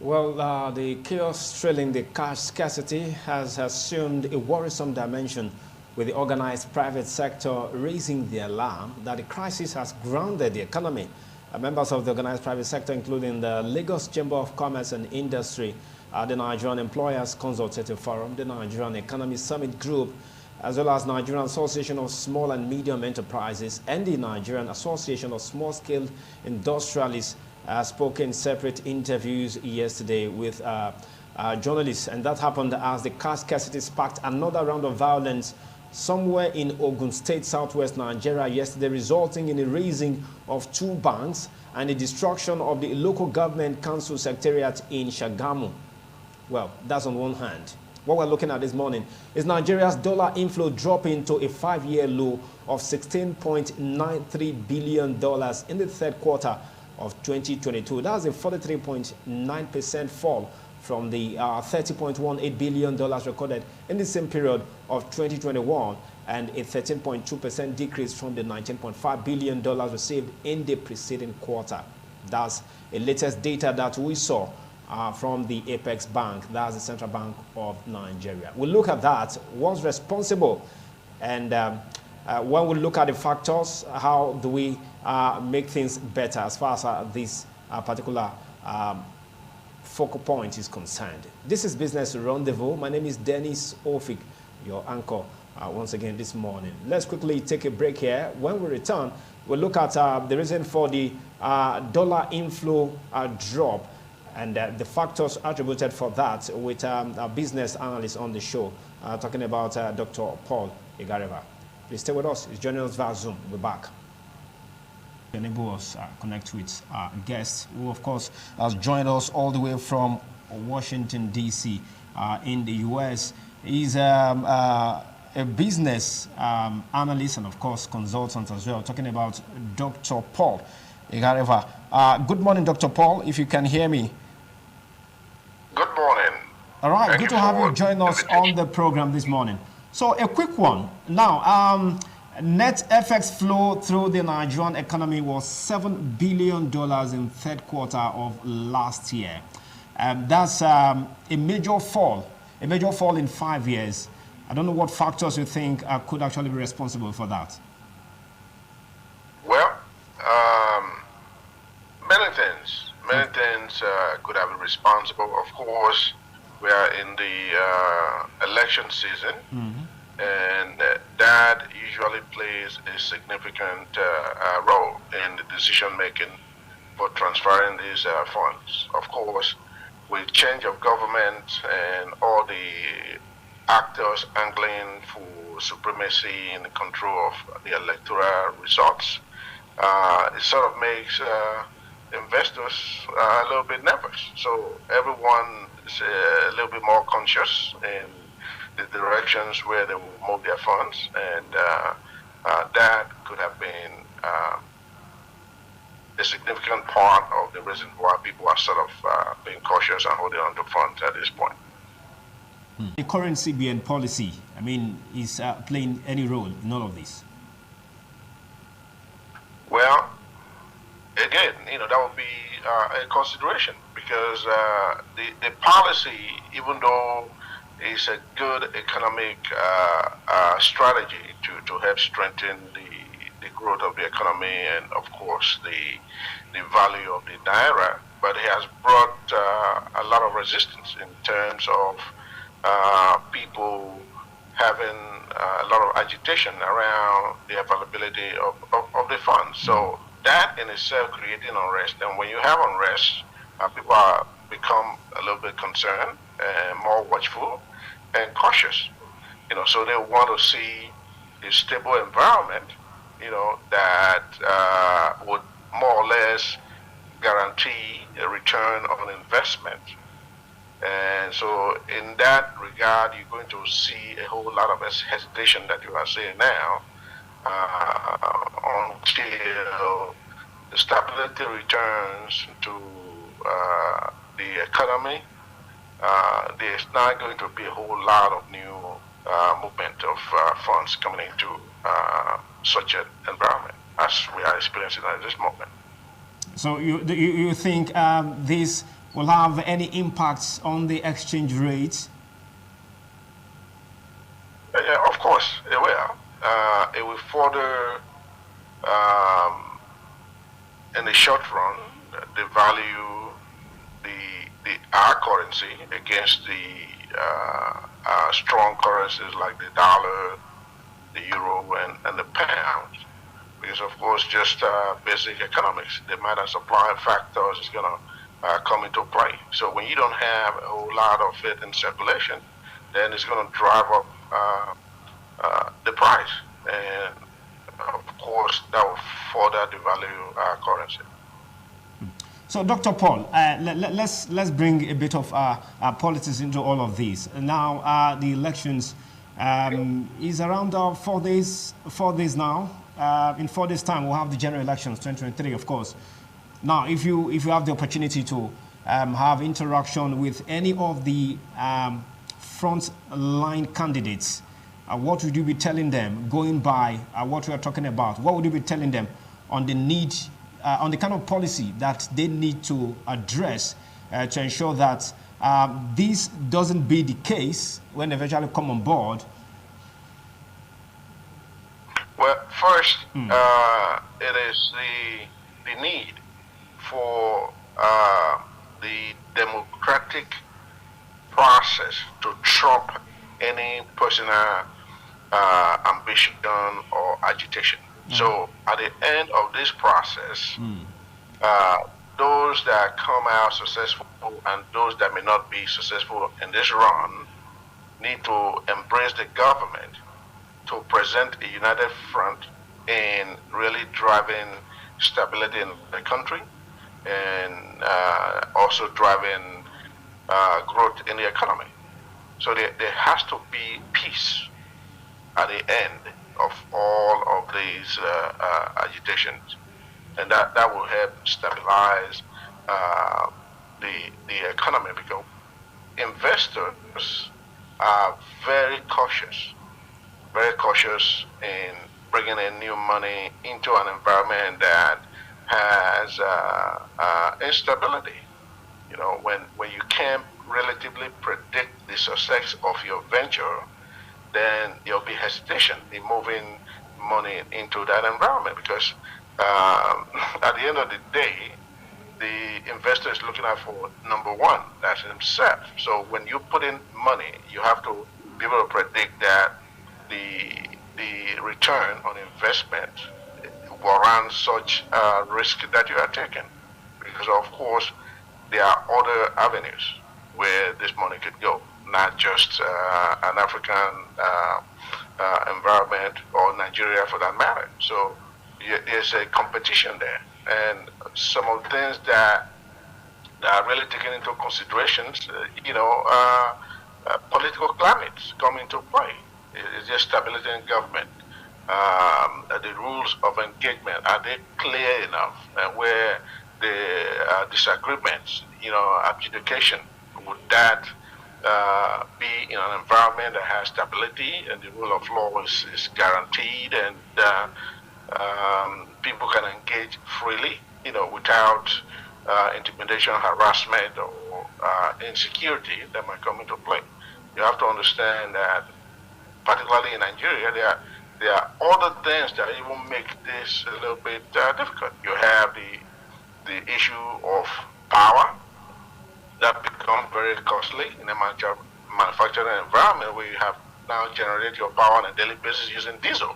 Well, the chaos trailing the cash scarcity has assumed a worrisome dimension, with the organized private sector raising the alarm that the crisis has grounded the economy. Members of the organized private sector, including the Lagos Chamber of Commerce and Industry, the Nigerian Employers Consultative Forum, the Nigerian Economy Summit Group, as well as Nigerian Association of Small and Medium Enterprises and the Nigerian Association of Small-Scale Industrialists, spoke in separate interviews yesterday with journalists, and that happened as the cash scarcity sparked another round of violence somewhere in Ogun State, southwest Nigeria yesterday, resulting in the razing of 2 banks and the destruction of the local government council secretariat in Shagamu. Well, that's on one hand. What we're looking at this morning is Nigeria's dollar inflow dropping to a 5-year low of $16.93 billion in the third quarter of 2022. That's a 43.9% fall from the $30.18 billion recorded in the same period of 2021, and a 13.2% decrease from the $19.5 billion received in the preceding quarter. That's the latest data that we saw from the Apex Bank, that's the Central Bank of Nigeria. We'll look at that, what's responsible, and when we look at the factors, how do we make things better as far as this particular focal point is concerned. This is Business Rendezvous. My name is Dennis Ofik, your anchor once again this morning. Let's quickly take a break here. When we return, we'll look at the reason for the dollar inflow drop and the factors attributed for that with a business analyst on the show, talking about Dr. Paul Igareva. Please stay with us. It's joining us via Zoom. We'll be back. Enable us connect with our guest, who of course has joined us all the way from Washington, D.C. In the U.S. He's a business analyst and of course consultant as well, talking about Dr. Paul Igareva. Good morning, Dr. Paul, if you can hear me. Good morning. All right, good to have you join us on the program this morning. So a quick one. Now, net FX flow through the Nigerian economy was $7 billion in third quarter of last year. That's a major fall in 5 years. I don't know what factors you think could actually be responsible for that. Well, many things could have been responsible. Of course, we are in the election season. And that usually plays a significant role in the decision-making for transferring these funds. Of course, with change of government and all the actors angling for supremacy in the control of the electoral results, it sort of makes investors a little bit nervous. So everyone is a little bit more conscious in the directions where they will move their funds, and that could have been a significant part of the reason why people are sort of being cautious and holding on to funds at this point. The current CBN policy, I mean, is playing any role in all of this? Well, again, that would be a consideration, because the policy, even though it's a good economic strategy to help strengthen the growth of the economy and, of course, the value of the NAIRA, but it has brought a lot of resistance in terms of people having a lot of agitation around the availability of the funds. So that in itself creating unrest, and when you have unrest, people become a little bit concerned and more watchful and cautious, so they want to see a stable environment, that would more or less guarantee a return on investment. And so in that regard, you're going to see a whole lot of hesitation that you are seeing now until the stability returns to the economy. There's not going to be a whole lot of new movement of funds coming into such an environment as we are experiencing at this moment. So you think this will have any impacts on the exchange rate? Yeah, of course, it will. It will further, in the short run, devalue our currency against the strong currencies like the dollar, the euro, and the pound. Because of course, just basic economics, demand and supply factors is going to come into play. So when you don't have a whole lot of it in circulation, then it's going to drive up the price, and of course that will further devalue our currency. So, Dr. Paul, let's bring a bit of politics into all of this. Now, the elections is around 4 days. 4 days now. In 4 days' time, we'll have the general elections, 2023, of course. Now, if you have the opportunity to have interaction with any of the front line candidates, what would you be telling them, going by what we are talking about? What would you be telling them on the need, on the kind of policy that they need to address to ensure that this doesn't be the case when they eventually come on board? Well, first, it is the need for the democratic process to trump any personal ambition or agitation. So at the end of this process, those that come out successful and those that may not be successful in this run need to embrace the government to present a united front in really driving stability in the country and also driving growth in the economy. So there has to be peace at the end of all of these agitations, and that will help stabilize the economy, because investors are very cautious in bringing in new money into an environment that has instability. You know, when you can't relatively predict the success of your venture, then there'll be hesitation in moving money into that environment, because at the end of the day, the investor is looking out for number one, that's himself. So when you put in money, you have to be able to predict that the return on investment warrants such risk that you are taking, because of course there are other avenues where this money could go, not just an African environment or Nigeria for that matter. So there's a competition there, and some of the things that are really taken into considerations, political climates come into play. Is there stability in government? The rules of engagement, are they clear enough? And where the disagreements, adjudication, would that be in an environment that has stability and the rule of law is guaranteed, and people can engage freely, without intimidation, harassment, or insecurity that might come into play? You have to understand that, particularly in Nigeria, there are other things that even make this a little bit difficult. You have the issue of power that becomes very costly in a manufacturing environment where you have now generated your power on a daily basis using diesel.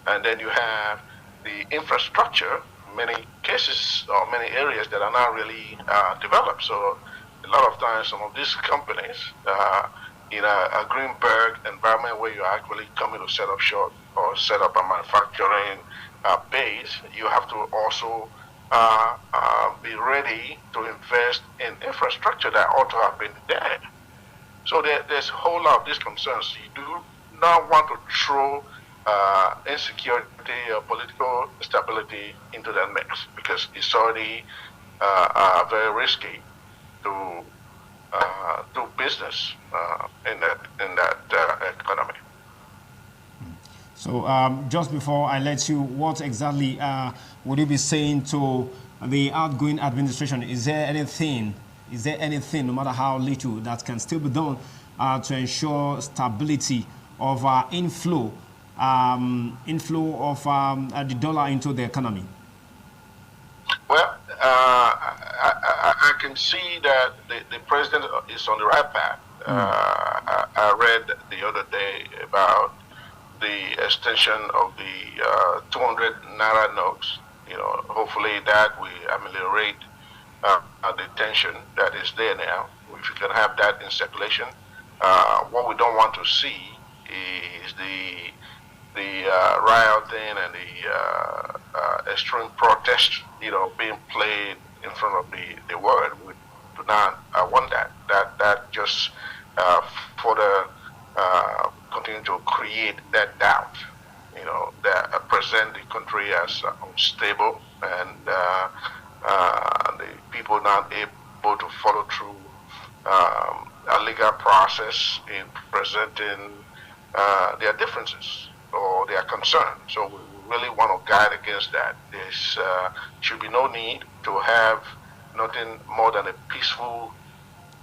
And then you have the infrastructure, many cases or many areas that are not really developed. So a lot of times some of these companies, in a Greenberg environment where you're actually coming to set up shop or set up a manufacturing base, you have to also be ready to invest in infrastructure that ought to have been there. So there's a whole lot of these concerns. You do not want to throw insecurity or political instability into that mix, because it's already very risky to do business in that economy. So just before I let you, what exactly would you be saying to the outgoing administration? Is there anything Is there anything, no matter how little, that can still be done to ensure stability of inflow of the dollar into the economy? Well, I can see that the president is on the right path. I read the other day about the extension of the 200 Naira notes. Hopefully that will ameliorate the tension that is there now. If you can have that in circulation, what we don't want to see is the rioting and the extreme protest, being played in front of the world. We do not want that. That just further continue to create that doubt, that present the country as unstable, and the people not able to follow through a legal process in presenting their differences or their concerns. So we really want to guide against that. There should be no need to have nothing more than a peaceful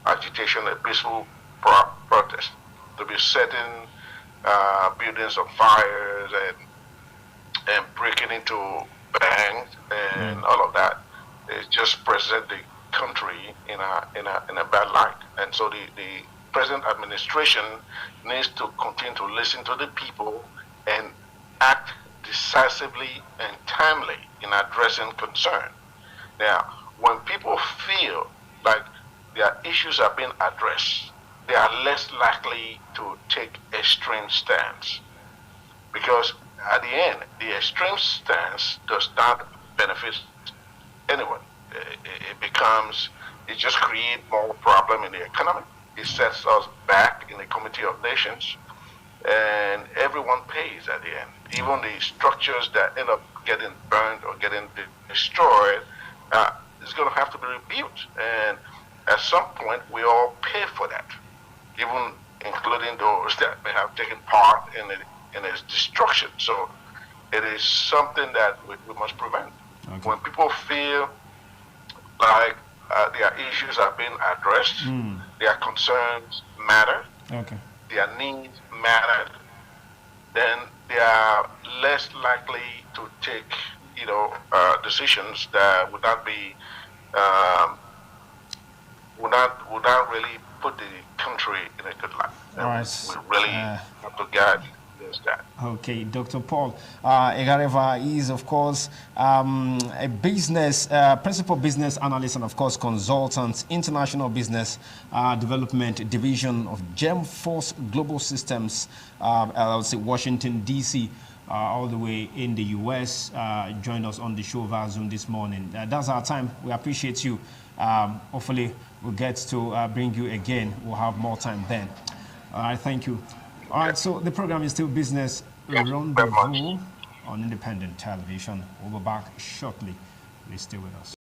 agitation, a peaceful protest. To be setting buildings on fires and breaking into banks and all of that. It just present the country in a bad light. And so the present administration needs to continue to listen to the people and act decisively and timely in addressing concern. Now, when people feel like their issues are being addressed, they are less likely to take extreme stance. Because at the end, the extreme stance does not benefit anyone. It just creates more problem in the economy. It sets us back in the Committee of Nations, and everyone pays at the end. Even the structures that end up getting burned or getting destroyed is going to have to be rebuilt. And at some point, we all pay for that, even including those that may have taken part in its destruction. So it is something that we must prevent. Okay. When people feel like their issues are being addressed, their concerns matter, their needs matter, then they are less likely to take, decisions that would not be, would not really put the country in a good light. All right. We really have to guide against that. Okay, Dr. Paul Egareva is, of course, a principal business analyst and, of course, consultant, international business development division of GEMForce Global Systems, LLC, Washington, D.C., all the way in the U.S. Joined us on the show via Zoom this morning. That's our time. We appreciate you. Hopefully, we'll get to bring you again. We'll have more time then. All right, thank you. All right, so the program is still Business Rendezvous on independent television. We'll be back shortly. Please stay with us.